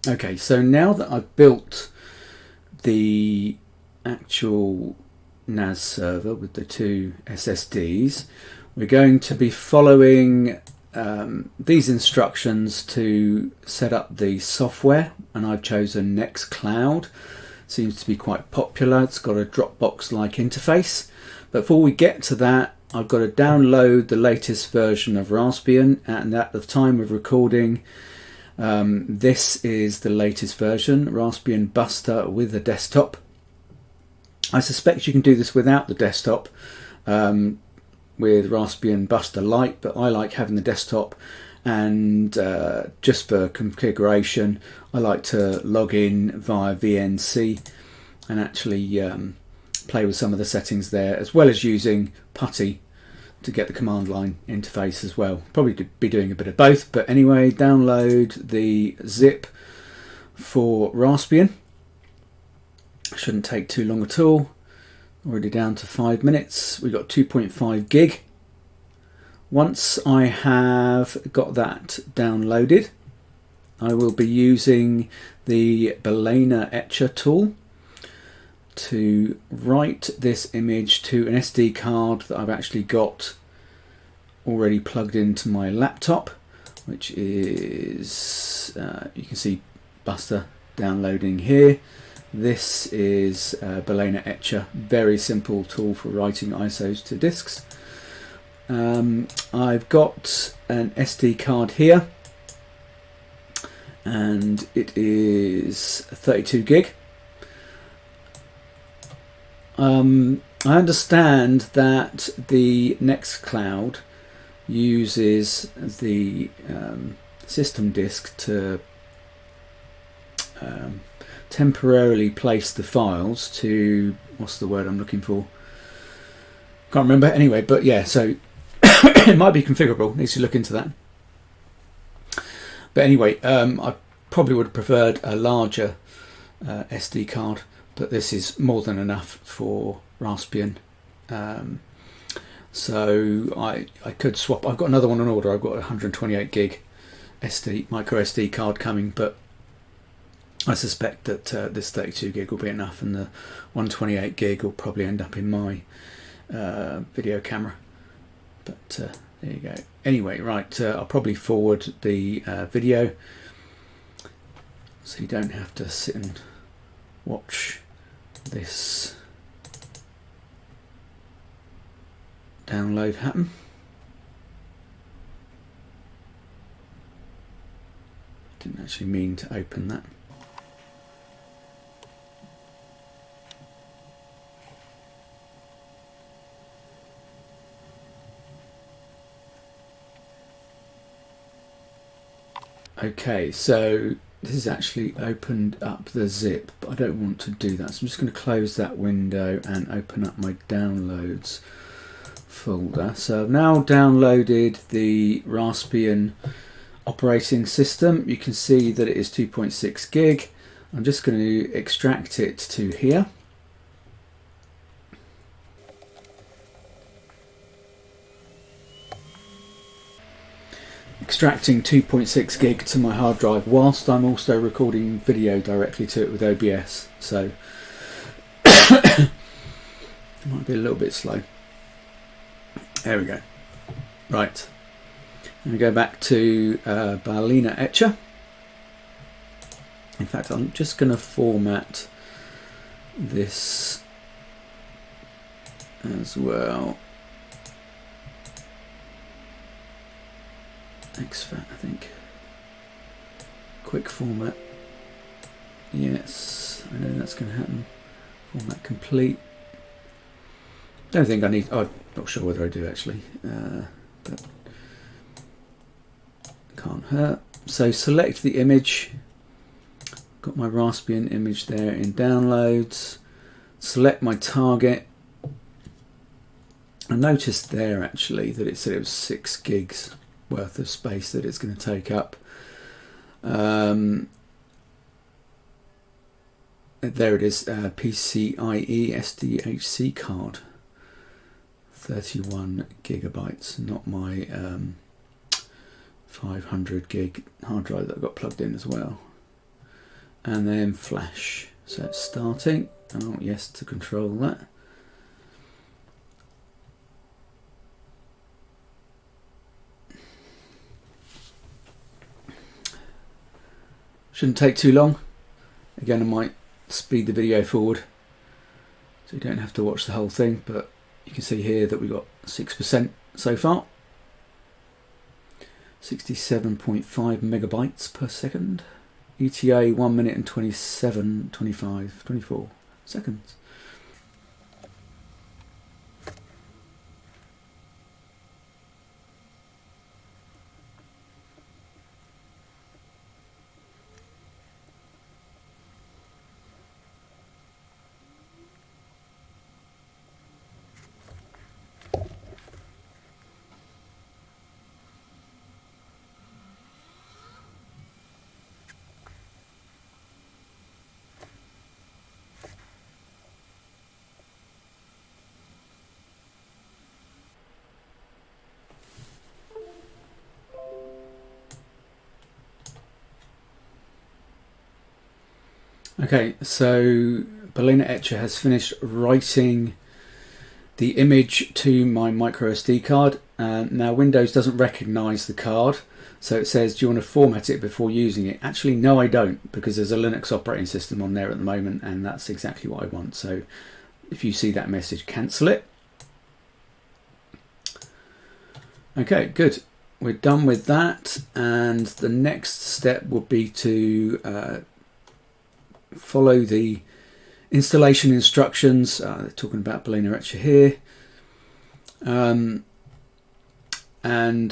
Okay, so now that I've built the actual NAS server with the two SSDs, we're going to be following these instructions to set up the software, and I've chosen Nextcloud. Seems to be quite popular. It's got a Dropbox-like interface. But before we get to that, I've got to download the latest version of Raspbian, and at the time of recording, this is the latest version, Raspbian Buster with a desktop. I suspect you can do this without the desktop with Raspbian Buster Lite, but I like having the desktop, and just for configuration I like to log in via VNC and actually play with some of the settings there, as well as using PuTTY to get the command line interface as well. Probably be doing a bit of both, but anyway, download the zip for Raspbian. Shouldn't take too long at all. Already down to 5 minutes. We've got 2.5 gig. Once I have got that downloaded, I will be using the Balena Etcher tool to write this image to an SD card that I've actually got already plugged into my laptop, which is, you can see Buster downloading here. This is Balena Etcher, very simple tool for writing ISOs to disks. I've got an SD card here, and it is 32 gig. I understand that the Nextcloud uses the system disk to temporarily place the files to, what's the word I'm looking for? Can't remember. Anyway, but yeah, so it might be configurable. Needs to look into that. But anyway, I probably would have preferred a larger SD card, but this is more than enough for Raspbian. So I could swap. I've got another one on order. I've got a 128 gig micro SD card coming, but I suspect that this 32 gig will be enough, and the 128 gig will probably end up in my video camera. But there you go. Anyway, right, I'll probably forward the video so you don't have to sit and watch this download happen. Didn't actually mean to open that. Okay, so this has actually opened up the zip, but I don't want to do that, so I'm just going to close that window and open up my downloads folder. So I've now downloaded the Raspbian operating system. You can see that it is 2.6 gig. I'm just going to extract it to here. Extracting 2.6 gig to my hard drive whilst I'm also recording video directly to it with OBS, so it might be a little bit slow. There we go. Right, let me go back to Balena Etcher. In fact, I'm just going to format this as well. exFAT, I think. Quick format. Yes, I know that's going to happen. Format complete. Don't think I need. I'm not sure whether I do actually, but can't hurt. So select the image. Got my Raspbian image there in downloads. Select my target. I noticed there actually that it said it was 6 gigs worth of space that it's going to take up. There it is, PCIe SDHC card, 31 gigabytes, not my 500 gig hard drive that I got plugged in as well. and then flash. So it's starting. Oh yes, to control that. Shouldn't take too long. Again, I might speed the video forward so you don't have to watch the whole thing, but you can see here that we've got 6% so far. 67.5 megabytes per second. ETA 1 minute and 27, 25, 24 seconds. Okay, so Berliner Etcher has finished writing the image to my micro SD card. Now Windows doesn't recognize the card, so it says, do you want to format it before using it? Actually, no, I don't, because there's a Linux operating system on there at the moment, and that's exactly what I want. So if you see that message, cancel it. Okay, good. We're done with that, and the next step would be to follow the installation instructions. They're talking about Berliner Etcher here. And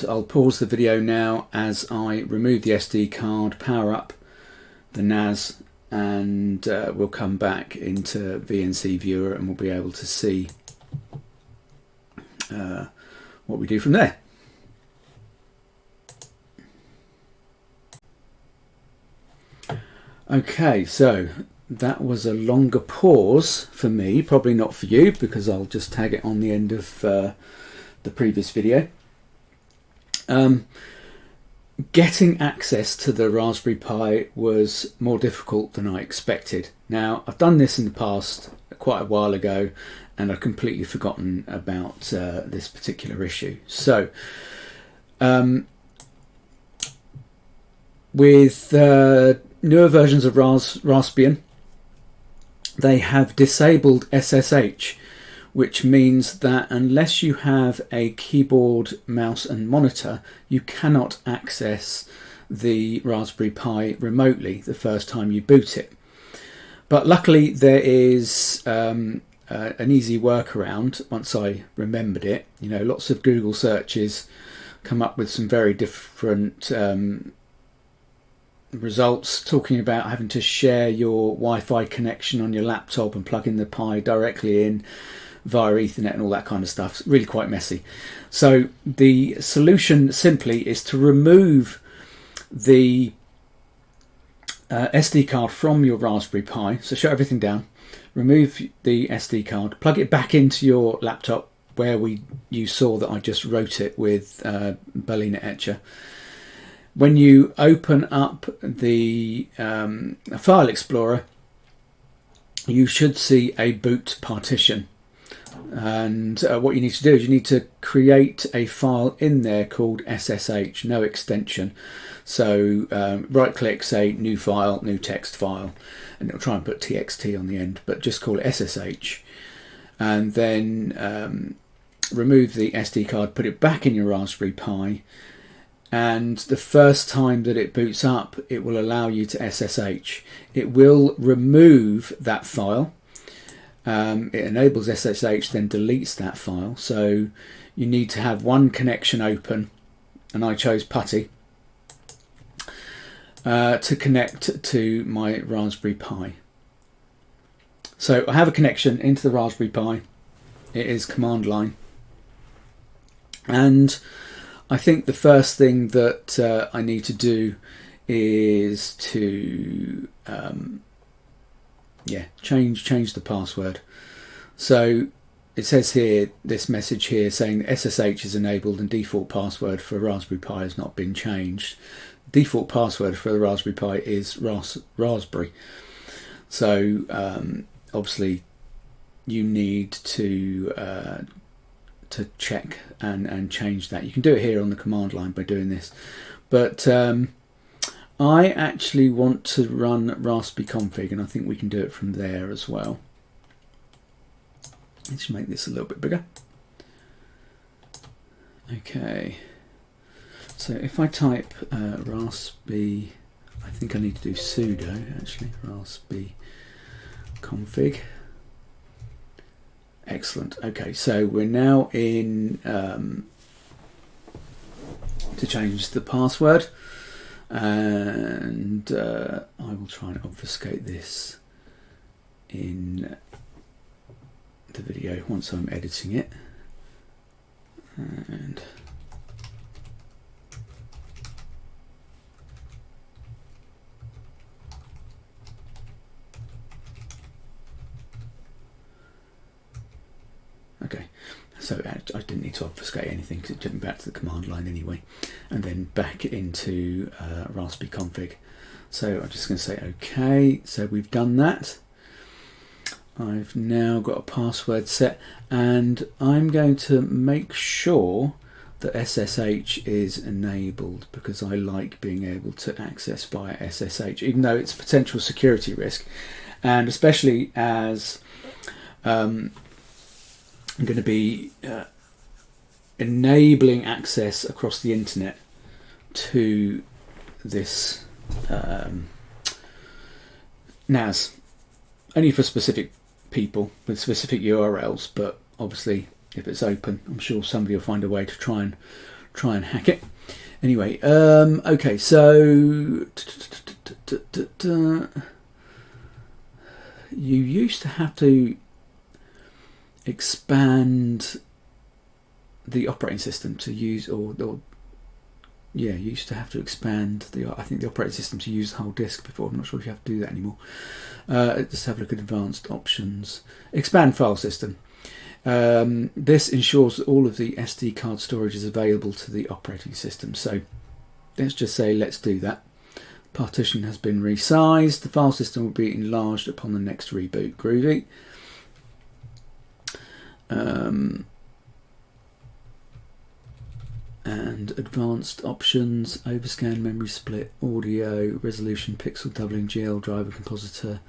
I'll pause the video now as I remove the SD card, power up the NAS, and we'll come back into VNC Viewer and we'll be able to see what we do from there. Okay, so that was a longer pause for me, probably not for you, because I'll just tag it on the end of the previous video. Getting access to the Raspberry Pi was more difficult than I expected. Now, I've done this in the past quite a while ago, and I've completely forgotten about this particular issue. So, with newer versions of Raspbian, they have disabled SSH, which means that unless you have a keyboard, mouse and monitor, you cannot access the Raspberry Pi remotely the first time you boot it. But luckily there is an easy workaround once I remembered it. You know, lots of Google searches come up with some very different results, talking about having to share your Wi-Fi connection on your laptop and plug in the Pi directly in via Ethernet and all that kind of stuff. It's really quite messy. So the solution simply is to remove the SD card from your Raspberry Pi. So shut everything down, remove the SD card, plug it back into your laptop where you saw that I just wrote it with Berliner Etcher. When you open up the File Explorer, you should see a boot partition. And what you need to do is you need to create a file in there called SSH, no extension. So right click, say new file, new text file, and it'll try and put txt on the end, but just call it SSH. And then remove the SD card, put it back in your Raspberry Pi, and the first time that it boots up, it will allow you to SSH. It will remove that file. It enables SSH, then deletes that file. So you need to have one connection open, and I chose PuTTY to connect to my Raspberry Pi. So I have a connection into the Raspberry Pi. It is command line, and I think the first thing that I need to do is to change the password. So it says here, this message here saying SSH is enabled and default password for Raspberry Pi has not been changed. Default password for the Raspberry Pi is Raspberry. So obviously you need to check and change that. You can do it here on the command line by doing this. But I actually want to run Raspberry config, and I think we can do it from there as well. Let's make this a little bit bigger. Okay. So if I type Raspberry, I think I need to do sudo actually, Raspberry config. Excellent. Okay, so we're now in to change the password, and I will try and obfuscate this in the video once I'm editing it. And okay, so I didn't need to obfuscate anything because it took me back to the command line anyway, and then back into Raspberry config. So I'm just going to say okay. So we've done that. I've now got a password set, and I'm going to make sure that SSH is enabled because I like being able to access via SSH, even though it's a potential security risk, and especially as I'm going to be enabling access across the internet to this NAS, only for specific people with specific URLs, but obviously if it's open, I'm sure somebody will find a way to try and hack it. Anyway, okay, so you used to have to expand the operating system to use, you used to have to expand I think the operating system to use the whole disk before. I'm not sure if you have to do that anymore. Let's have a look at advanced options. Expand file system. This ensures that all of the SD card storage is available to the operating system. So let's just say let's do that. Partition has been resized. The file system will be enlarged upon the next reboot. Groovy. And advanced options, overscan, memory split, audio, resolution, pixel doubling, GL driver, compositor,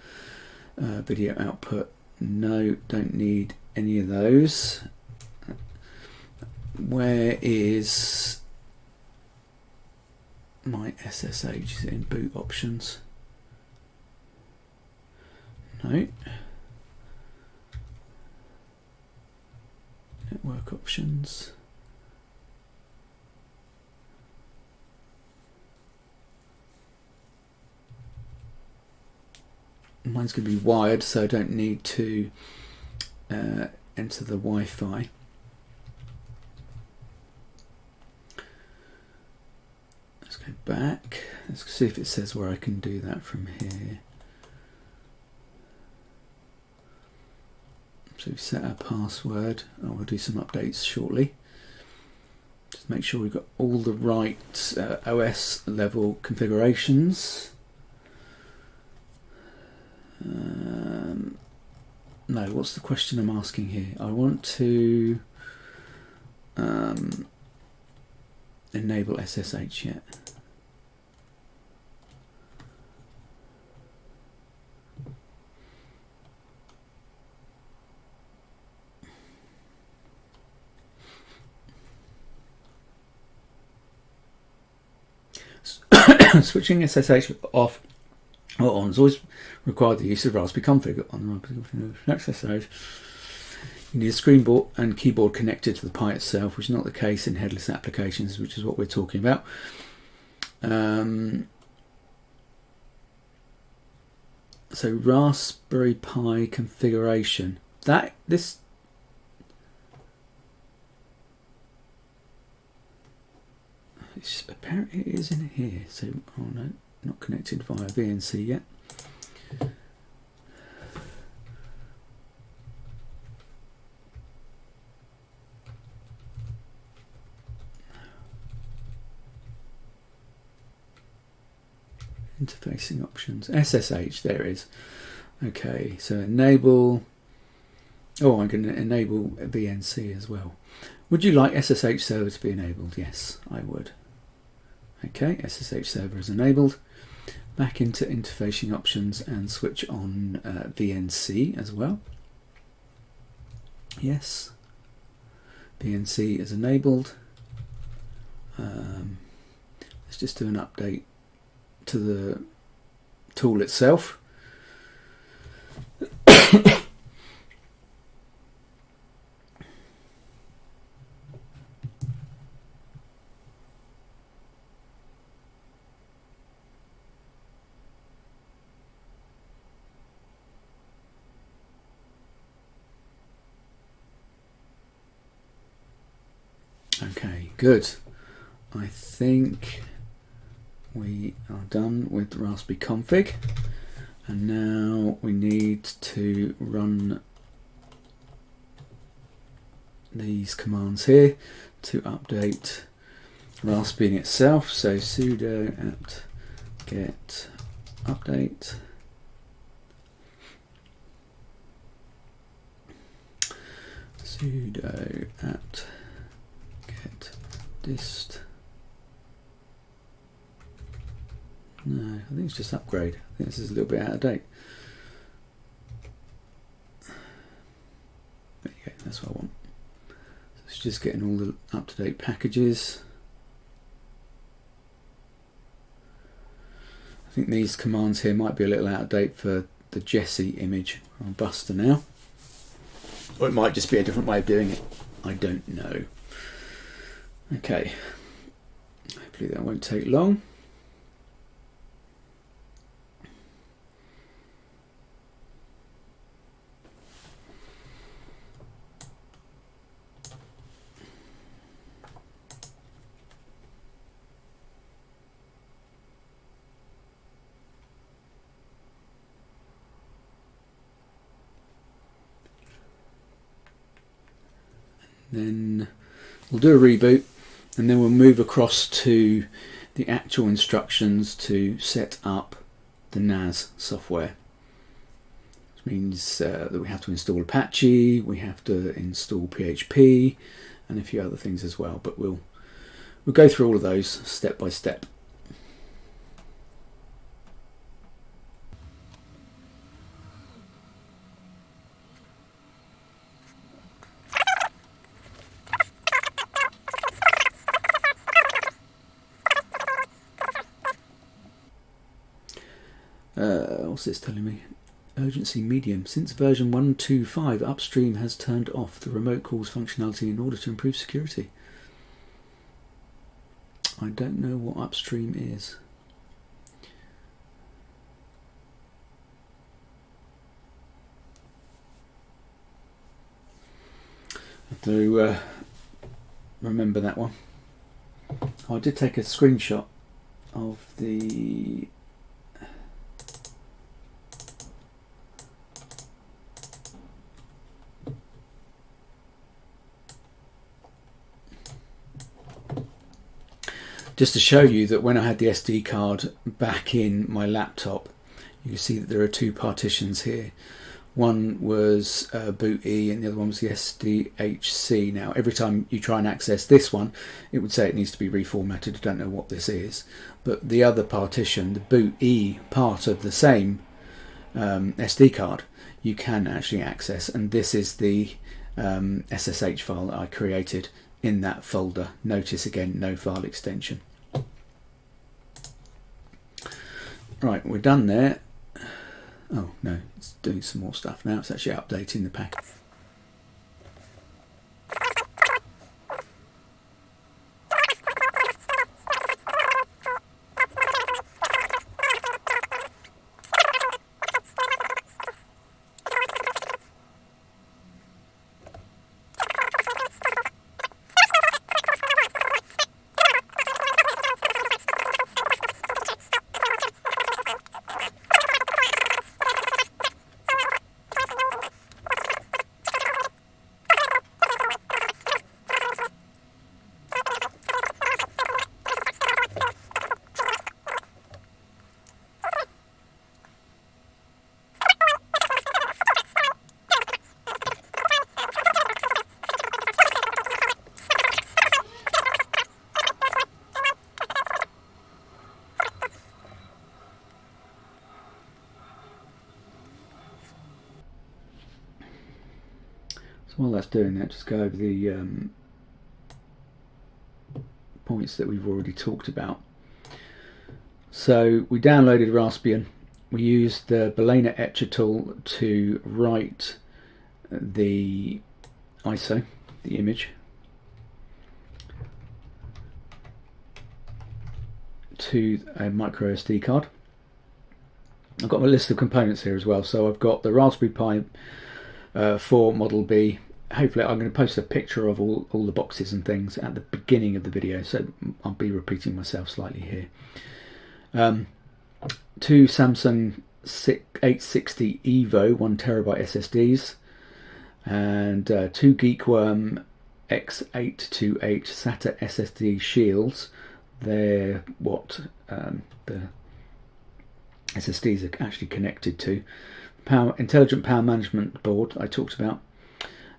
video output. No, don't need any of those. Where is my SSH? Is it in boot options? No. Network options. Mine's going to be wired, so I don't need to enter the Wi-Fi. Let's go back. Let's see if it says where I can do that from here. So we set our password. I'll do some updates shortly. Just make sure we've got all the right OS level configurations. No, what's the question I'm asking here? I want to enable SSH yet. Switching SSH off or on has always required the use of Raspberry config on the Raspberry SSH. You need a screen board and keyboard connected to the Pi itself, which is not the case in headless applications, which is what we're talking about. So Raspberry Pi configuration. Apparently it is in here. So, oh no, not connected via VNC yet. Interfacing options, SSH, there it is. Okay, so enable, oh, I'm going to enable VNC as well. Would you like SSH server to be enabled? Yes, I would. Okay, SSH server is enabled. Back into interfacing options and switch on VNC as well. Yes, VNC is enabled. Let's just do an update to the tool itself. Okay, good. I think we are done with the Raspberry config, and now we need to run these commands here to update Raspberry in itself. So sudo apt-get update. Sudo apt-get dist. No, I think it's just upgrade. I think this is a little bit out of date. There you go, that's what I want. So it's just getting all the up-to-date packages. I think these commands here might be a little out of date for the Jesse image on Buster now. Or it might just be a different way of doing it. I don't know. Okay. Hopefully that won't take long. Then we'll do a reboot, and then we'll move across to the actual instructions to set up the NAS software. Which means that we have to install Apache, we have to install PHP, and a few other things as well. But we'll go through all of those step by step. What's this telling me? Urgency medium. Since version 1.2.5, Upstream has turned off the remote calls functionality in order to improve security. I don't know what Upstream is. I have to remember that one. Oh, I did take a screenshot of the just to show you that when I had the SD card back in my laptop, you can see that there are two partitions here. One was boot E and the other one was the SDHC. Now every time you try and access this one, it would say it needs to be reformatted. I don't know what this is, but the other partition, the boot E part of the same SD card, you can actually access, and this is the SSH file that I created in that folder. Notice again, no file extension. Right, we're done there. Oh no, it's doing some more stuff now. It's actually updating the package. while that's doing that, just go over the points that we've already talked about. So we downloaded Raspbian. We used the Balena Etcher tool to write the ISO, the image, to a micro SD card. I've got my list of components here as well. So I've got the Raspberry Pi 4 Model B. Hopefully I'm going to post a picture of all the boxes and things at the beginning of the video, so I'll be repeating myself slightly here. Two Samsung 860 Evo 1TB SSDs, and two Geekworm X828 SATA SSD shields. They're what the SSDs are actually connected to. Intelligent Power Management board I talked about,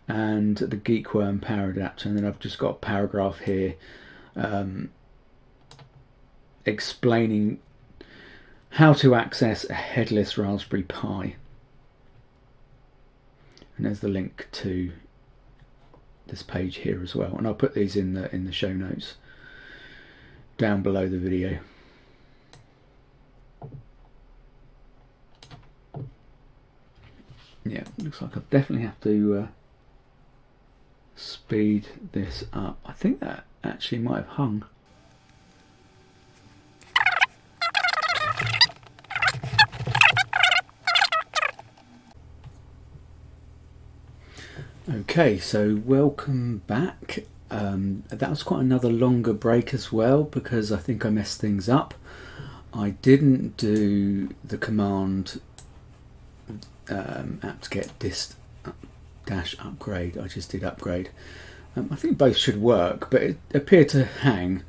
and the Geekworm power adapter. And then I've just got a paragraph here explaining how to access a headless Raspberry Pi. And there's the link to this page here as well. And I'll put these in the show notes down below the video. Yeah, looks like I definitely have to speed this up. I think that actually might have hung. Okay, so welcome back. That was quite another longer break as well, because I think I messed things up. I didn't do the command apt-get dist dash upgrade. I just did upgrade. I think both should work, but it appeared to hang.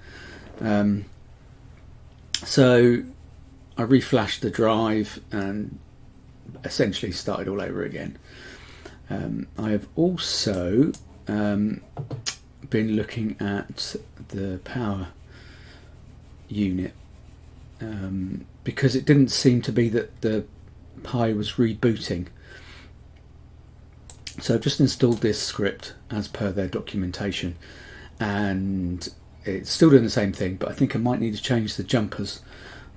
So I reflashed the drive and essentially started all over again. I have also been looking at the power unit because it didn't seem to be that the Pi was rebooting. So I've just installed this script as per their documentation, and it's still doing the same thing, but I think I might need to change the jumpers.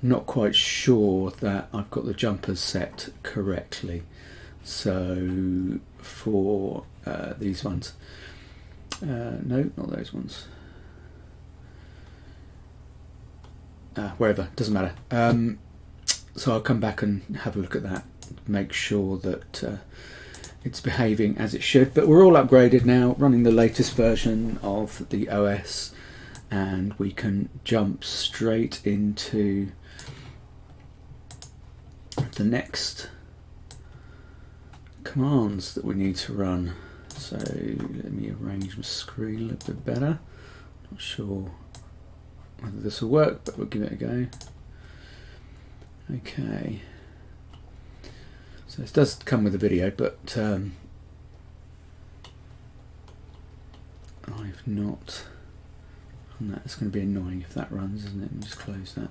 Not quite sure that I've got the jumpers set correctly. So for these ones, no, not those ones, wherever, doesn't matter. So I'll come back and have a look at that, make sure that it's behaving as it should. But we're all upgraded now, running the latest version of the OS, and we can jump straight into the next commands that we need to run. So let me arrange my screen a little bit better. Not sure whether this will work, but we'll give it a go. Okay, so this does come with a video, but I've not done that. It's going to be annoying if that runs, isn't it? Let me just close that.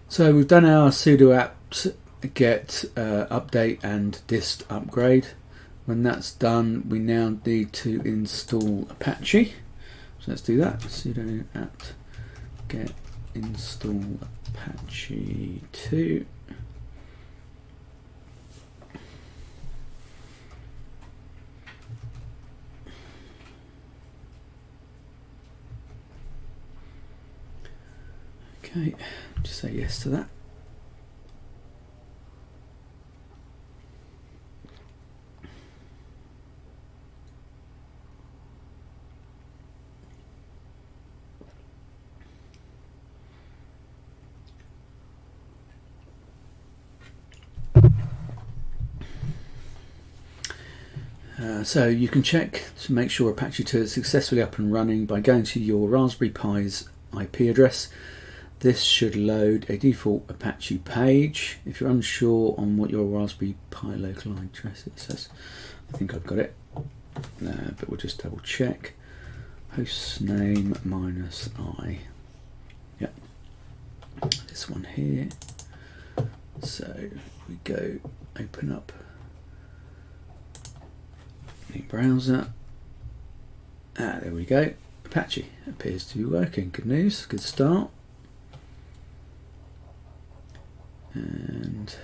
So we've done our sudo apt-get update and dist upgrade. When that's done, we now need to install Apache. So let's do that. Sudo apt-get install Apache 2. Okay, just say yes to that. So you can check to make sure Apache 2 is successfully up and running by going to your Raspberry Pi's IP address. This should load a default Apache page. If you're unsure on what your Raspberry Pi local address is, I think I've got it, but we'll just double check. Hostname -i. Yep, this one here. So we go open up New browser. There we go. Apache appears to be working. Good news, good start. And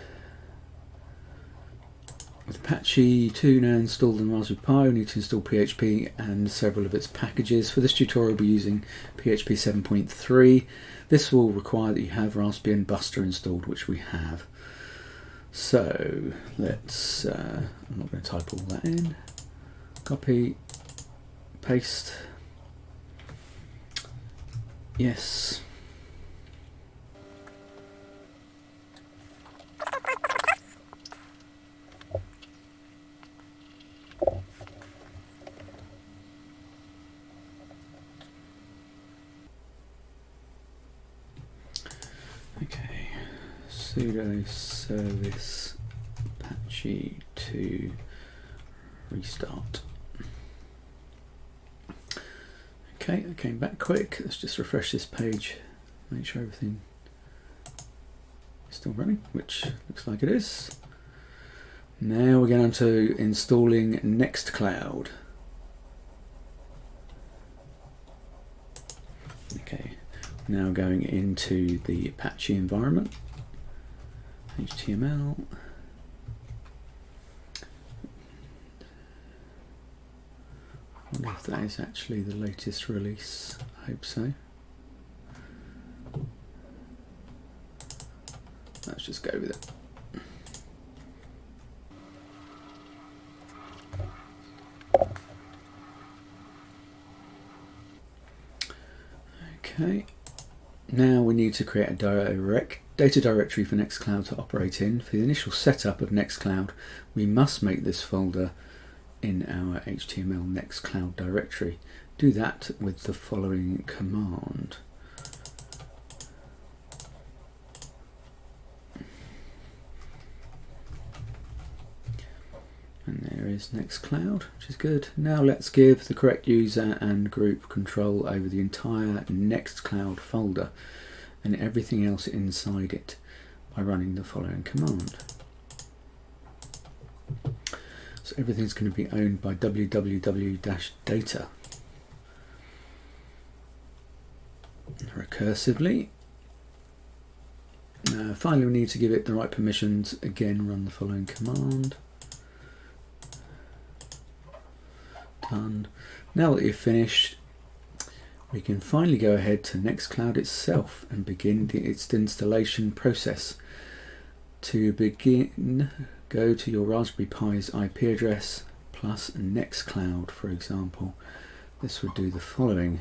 with Apache 2 now installed on Raspberry Pi, we need to install PHP and several of its packages. For this tutorial, we'll be using PHP 7.3. This will require that you have Raspbian and Buster installed, which we have. So let's, I'm not going to type all that in. Copy, paste. Yes. Okay, sudo service apache to restart. Okay, that came back quick. Let's just refresh this page, make sure everything is still running, which looks like it is. Now we're going to installing Nextcloud. Okay, now going into the Apache environment, HTML. I wonder if that is actually the latest release. I hope so. Let's just go with it. Okay, now we need to create a data directory for Nextcloud to operate in. For the initial setup of Nextcloud, we must make this folder in our HTML Nextcloud directory. Do that with the following command. And there is Nextcloud, which is good. Now let's give the correct user and group control over the entire Nextcloud folder and everything else inside it by running the following command. So everything's going to be owned by www-data. Recursively. Finally, we need to give it the right permissions. Again, run the following command. Done. Now that you've finished, we can finally go ahead to Nextcloud itself and begin its installation process. To begin, go to your Raspberry Pi's IP address plus Nextcloud, for example. This would do the following.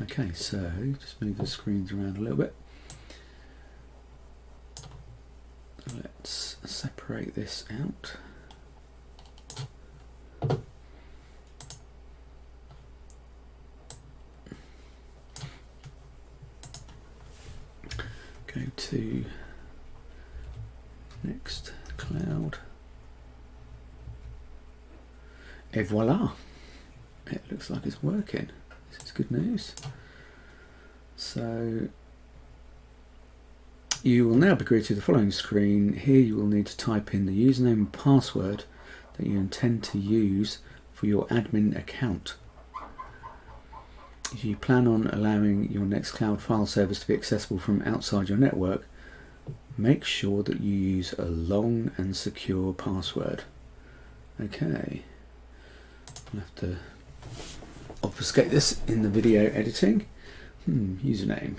Okay, so just move the screens around a little bit. Let's separate this out. Go to Nextcloud. Et voila! It looks like it's working. This is good news. So you will now be greeted with the following screen. Here you will need to type in the username and password that you intend to use for your admin account. If you plan on allowing your Nextcloud file service to be accessible from outside your network, make sure that you use a long and secure password. Okay, I'll have to obfuscate this in the video editing. Username.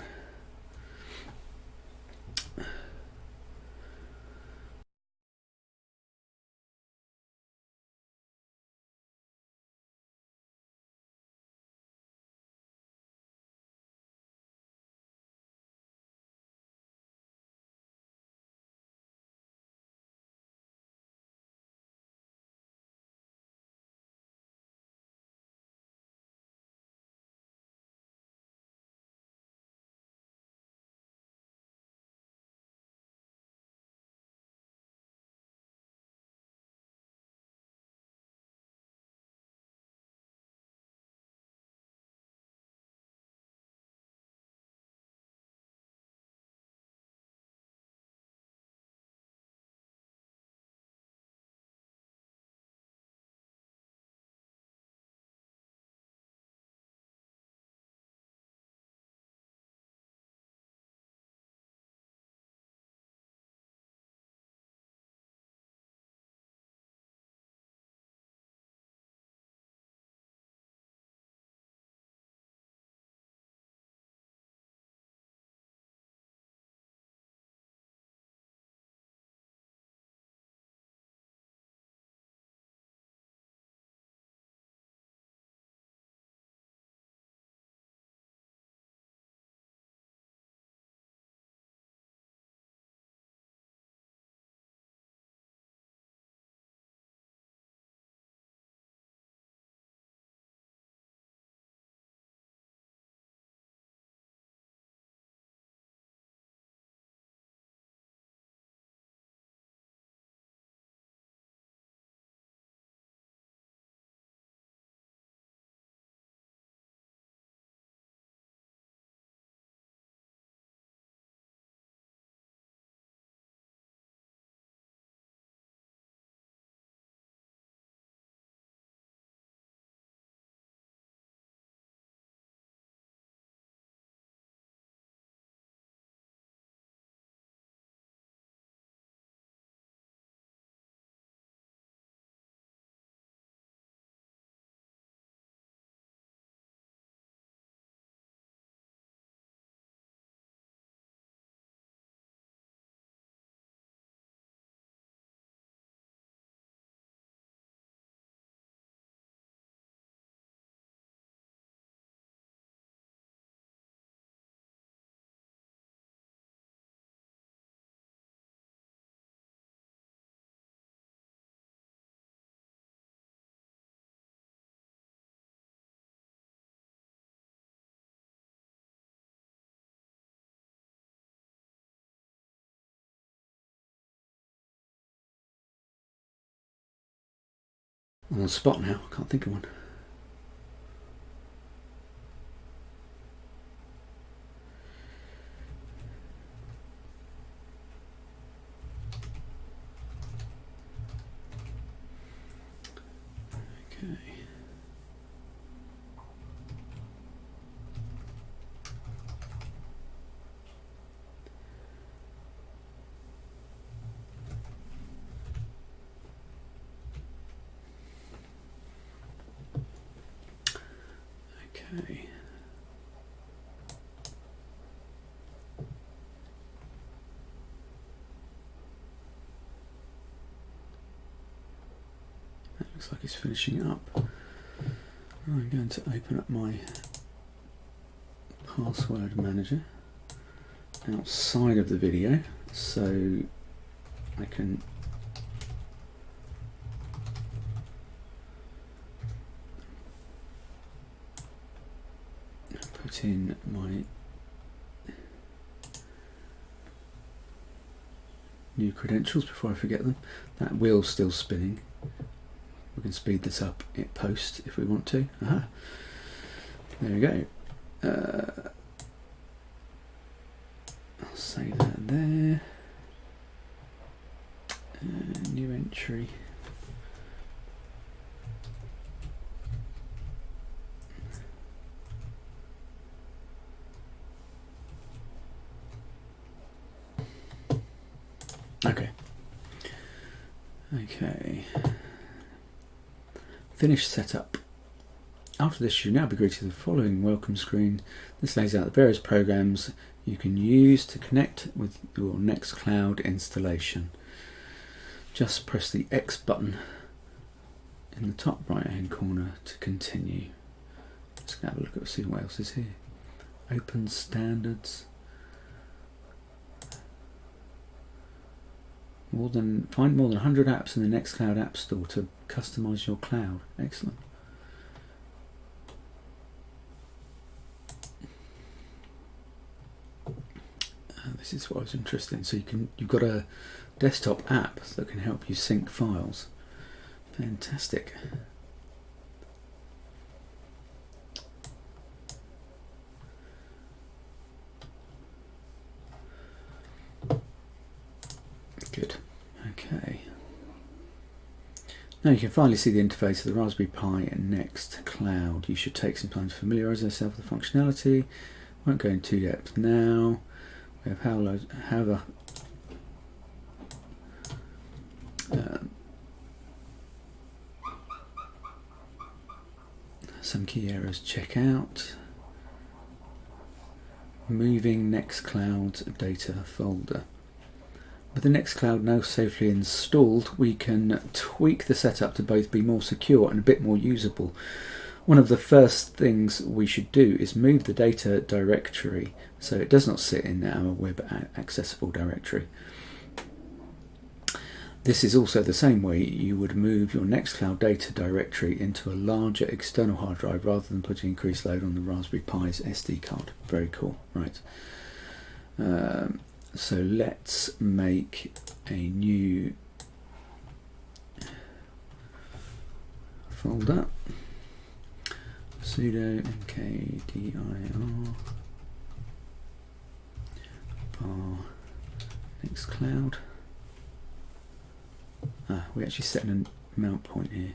on the spot now, I can't think of one. Okay. That looks like it's finishing up. I'm going to open up my password manager outside of the video so I can put in my new credentials before I forget them. That wheel's still spinning. We can speed this up in post if we want to. Aha. There we go. I'll save that there. New entry. Okay. Okay. Finish setup. After this, you'll now be greeted with the following welcome screen. This lays out the various programs you can use to connect with your Nextcloud installation. Just press the X button in the top right hand corner to continue. Let's have a look at see what else is here. Open standards. Find more than 100 apps in the Nextcloud App Store to customize your cloud. Excellent. This is what I was interested in. So you've got a desktop app that can help you sync files. Fantastic. Good. Okay. Now you can finally see the interface of the Raspberry Pi and Nextcloud. You should take some time to familiarise yourself with the functionality. Won't go into depth now. We have some key errors. Check out moving Nextcloud data folder. With the Nextcloud now safely installed, we can tweak the setup to both be more secure and a bit more usable. One of the first things we should do is move the data directory so it does not sit in our web accessible directory. This is also the same way you would move your Nextcloud data directory into a larger external hard drive rather than putting increased load on the Raspberry Pi's SD card. Very cool, right. So let's make a new folder. Sudo mkdir bar Nextcloud. We're actually setting a mount point here.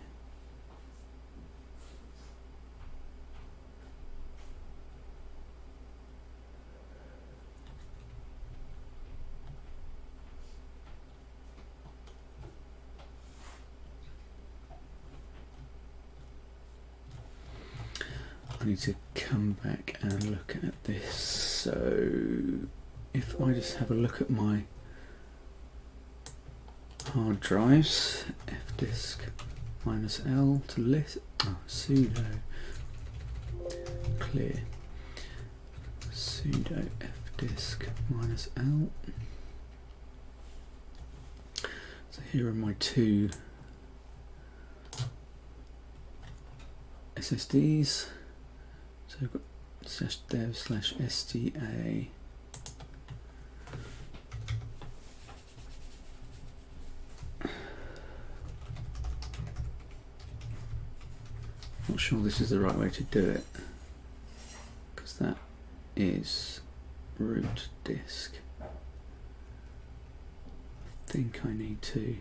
I need to come back and look at this. So if I just have a look at my hard drives, fdisk -L to list, sudo clear, sudo fdisk -L. So here are my two SSDs. So we've got /dev/sta. sure this is the right way to do it, because that is root disk. I think I need to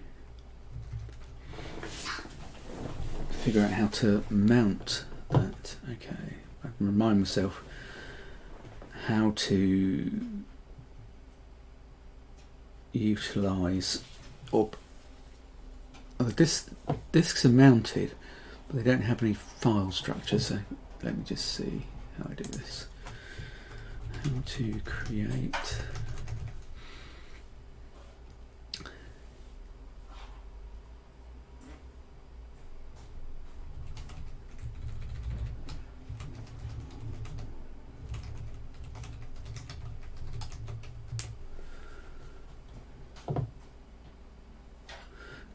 figure out how to mount that. Okay, I can remind myself how to utilize the disks are mounted, but they don't have any file structure, so let me just see how I do this. How to create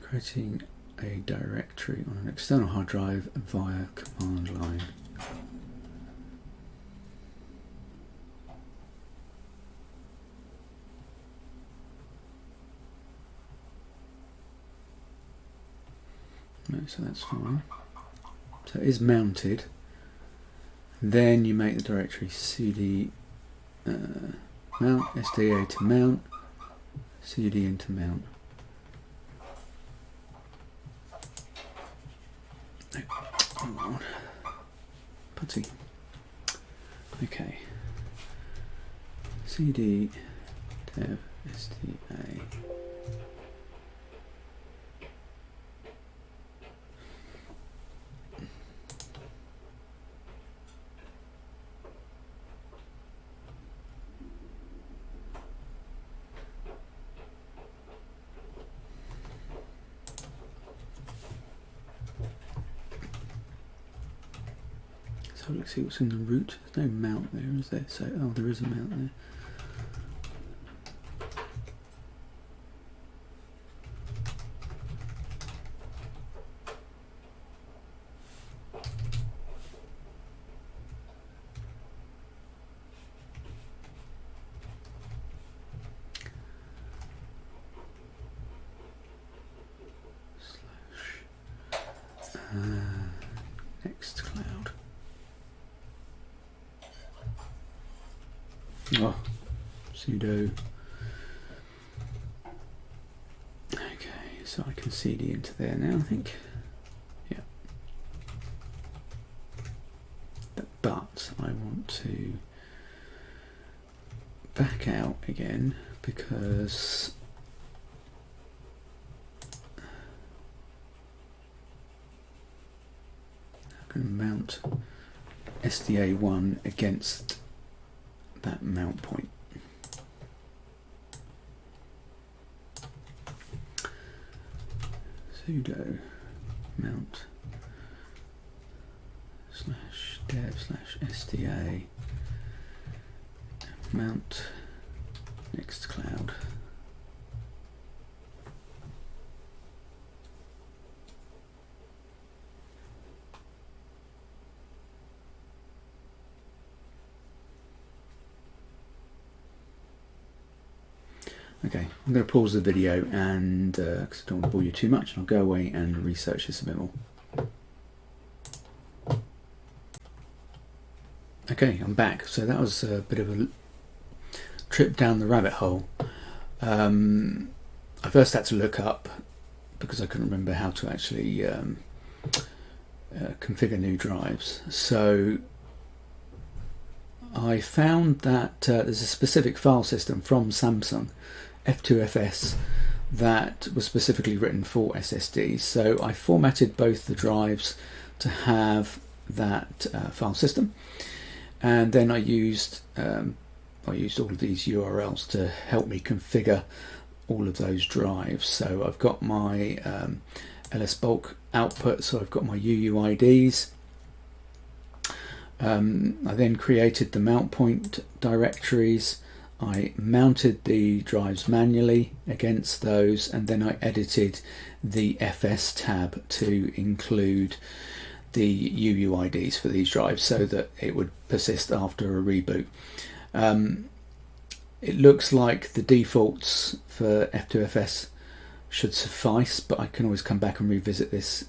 creating a directory on an external hard drive via command line. No, so that's fine. So it is mounted. Then you make the directory cd mount SDA to mount, cd into mount. No, hold on. Putty. Okay. cd dev SDA. So let's see what's in the root. There's no mount there, is there? So, oh, there is a mount there. Nextcloud. Oh, sudo. Okay, so I can cd into there now, I think. Yeah. But I want to back out again because I'm going to mount SDA1 against that mount point. Sudo mount /dev/SDA mount Nextcloud. Okay, I'm going to pause the video and because I don't want to bore you too much, I'll go away and research this a bit more. Okay, I'm back. So that was a bit of a trip down the rabbit hole. I first had to look up, because I couldn't remember how to actually configure new drives. So I found that there's a specific file system from Samsung, F2FS, that was specifically written for SSDs. So I formatted both the drives to have that file system, and then I used all of these URLs to help me configure all of those drives. So I've got my lsblk output, so I've got my UUIDs. I then created the MOUNTPOINT directories. I mounted the drives manually against those, and then I edited the FS tab to include the UUIDs for these drives so that it would persist after a reboot. It looks like the defaults for F2FS should suffice, but I can always come back and revisit this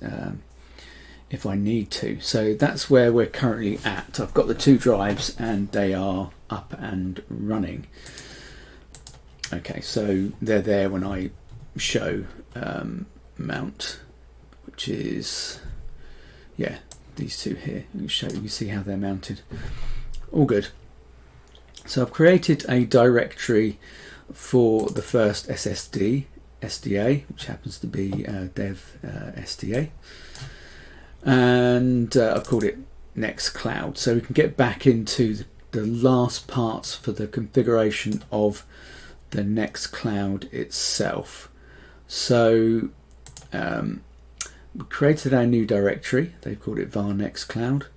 if I need to. So that's where we're currently at. I've got the 2 drives and they are up and running. Okay, so they're there when I show mount, which is, yeah, these 2 here. You can see how they're mounted. All good. So I've created a directory for the first SSD, SDA, which happens to be dev SDA, and I've called it Nextcloud. So we can get back into the last parts for the configuration of the Nextcloud itself. So we created our new directory. They've called it var Nextcloud.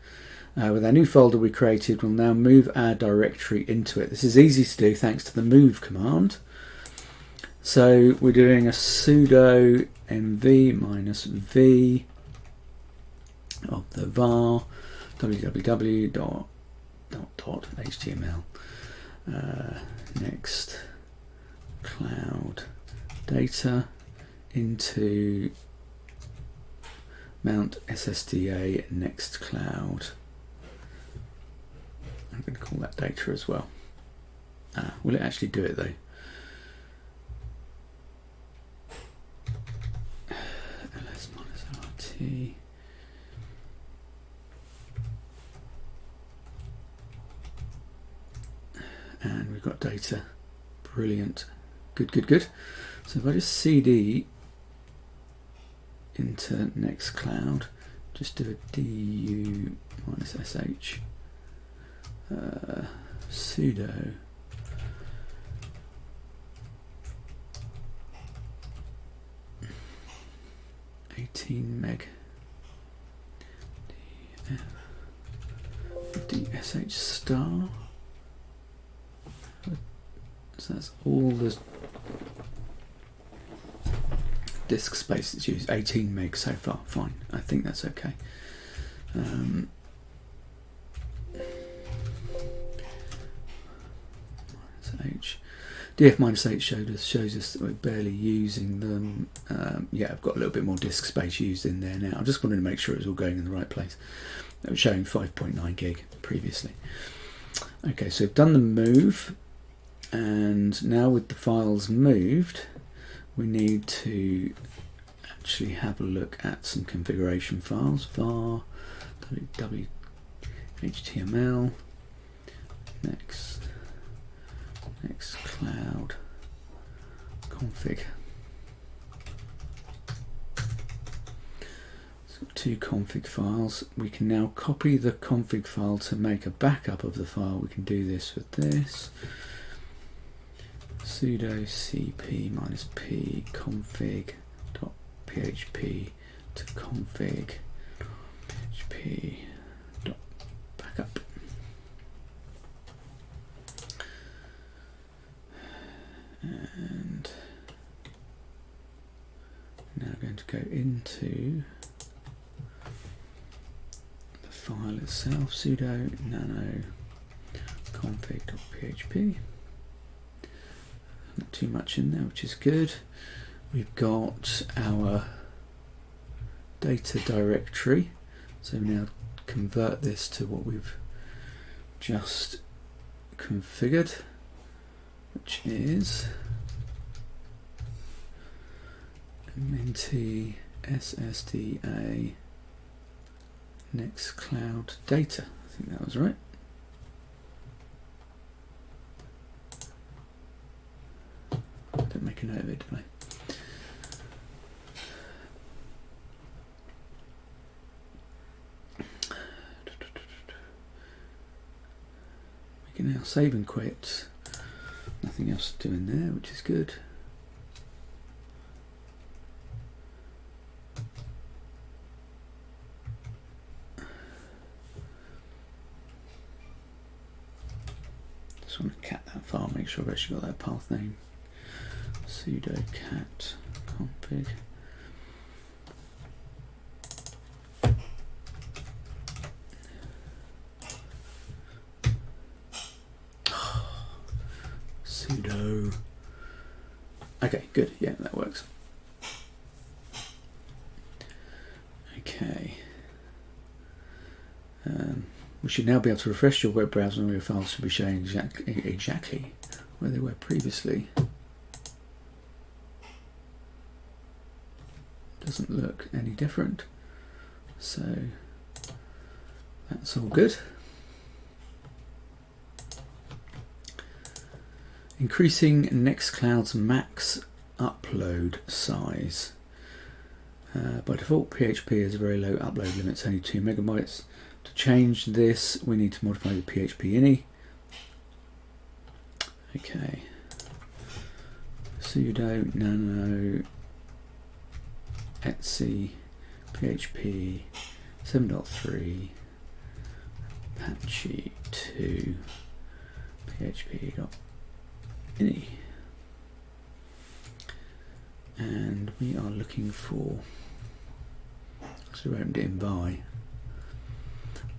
With our new folder we created, we'll now move our directory into it. This is easy to do thanks to the move command. So we're doing a sudo -v of the var www.html Nextcloud data into mount SSDA Nextcloud. I'm going to call that data as well. Will it actually do it though? ls-lt. And we've got data. Brilliant. Good, good, good. So if I just cd into Nextcloud, just do a du -sh sudo meg dsh star. So that's all the disk space that's used, 18 meg so far. Fine, I think that's okay. -h. df-h shows us that we're barely using them. Yeah, I've got a little bit more disk space used in there now. I just wanted to make sure it was all going in the right place. It was showing 5.9 gig previously. Okay, so we've done the move, and now with the files moved, we need to actually have a look at some configuration files. var www.html Nextcloud config. So 2 config files. We can now copy the config file to make a backup of the file. We can do this with this. Sudo cp -p config.php to config.php.backup. And now going to go into the file itself, sudo nano config.php. Not too much in there, which is good. We've got our data directory, so we now convert this to what we've just configured, which is minty SSDA Nextcloud data. I think that was right. I didn't make a note of it, did I? We can now save and quit. Nothing else to do in there, which is good. Just want to cat that file, make sure I've actually got that path name. Sudo cat config. Sudo. Okay, good. Yeah, that works. Okay. We should now be able to refresh your web browser and all your files should be showing exactly where they were previously. Doesn't look any different, so that's all good. Increasing Nextcloud's max upload size. By default, PHP has a very low upload limit, it's only 2 megabytes. To change this, we need to modify the PHP ini. Okay. Sudo nano etc PHP 7.3 Apache 2 PHP.ini. And we are looking for, so we opened it in Vi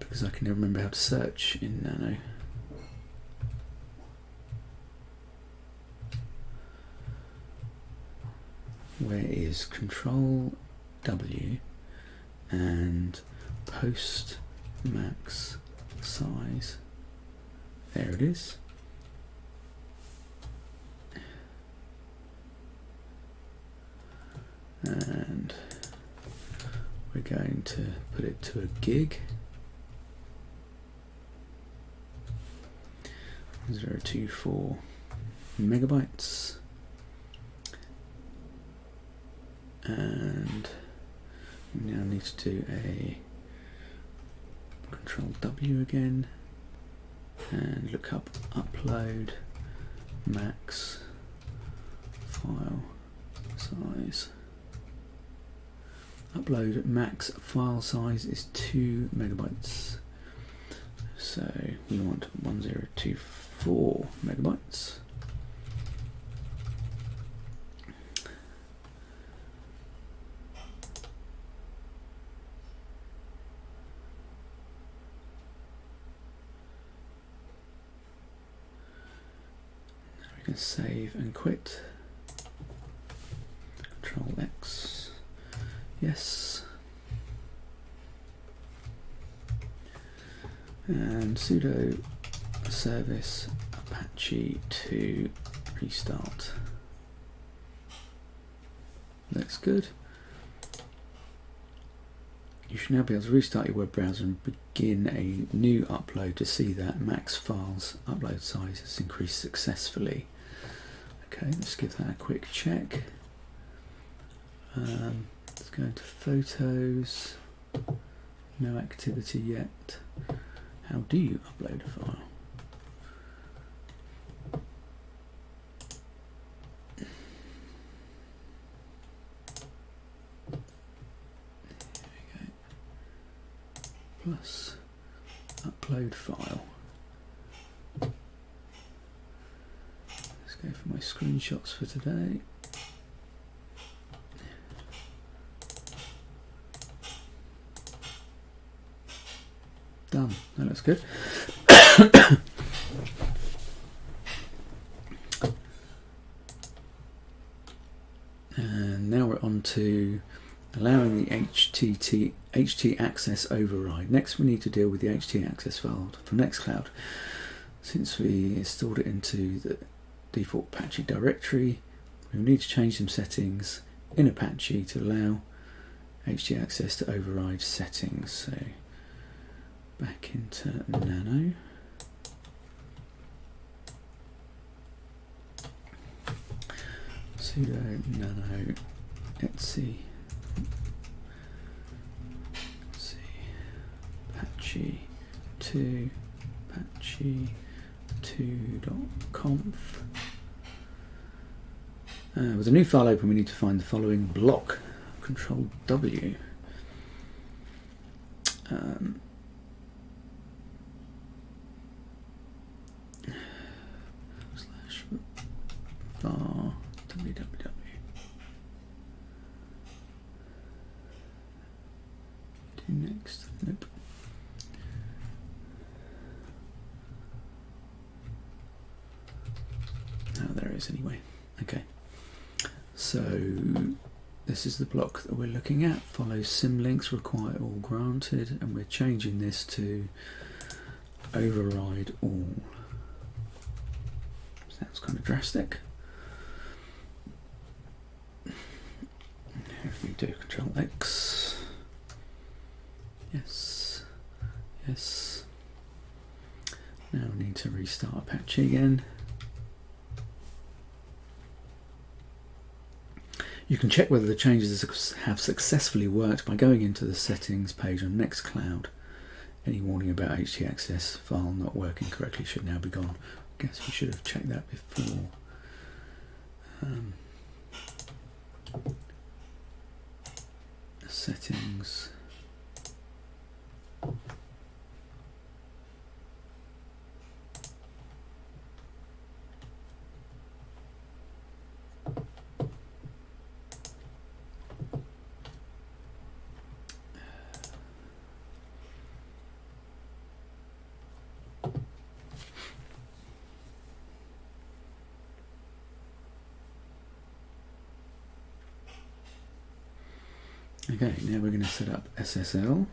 because I can never remember how to search in Nano. Where is Control W and post max size? There it is. And we're going to put it to a gig. 0.24 megabytes. And we now need to do a Control W again and look up upload max file size. Upload max file size is 2 megabytes. So we want 1024 megabytes. Now we can save and quit. Control X. Yes. And sudo service apache to restart. Looks good. You should now be able to restart your web browser and begin a new upload to see that max files upload size has increased successfully. Okay, let's give that a quick check. Let's go into photos. No activity yet. How do you upload a file? There we go. Plus upload file. Let's go for my screenshots for today. Done. That looks good. And now we're on to allowing the HT access override. Next we need to deal with the HT access file from Nextcloud. Since we installed it into the default Apache directory, we need to change some settings in Apache to allow HT access to override settings. So back into Nano. Sudo nano etc Apache 2 Apache 2.conf. With a new file open, we need to find the following block. Control W. /var www. Do next. Nope. Oh, there it is anyway. Okay. So this is the block that we're looking at. Follow symlinks, require all granted, and we're changing this to override all. Sounds kind of drastic. If we do Control X, yes, yes. Now we need to restart Apache again. You can check whether the changes have successfully worked by going into the settings page on Nextcloud. Any warning about htaccess file not working correctly should now be gone. I guess we should have checked that before. Settings. Okay, now we're going to set up SSL.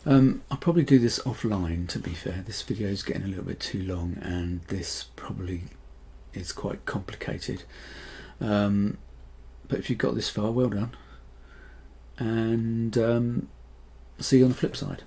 I'll probably do this offline, to be fair. This video is getting a little bit too long and this probably is quite complicated. But if you've got this far, well done. And see you on the flip side.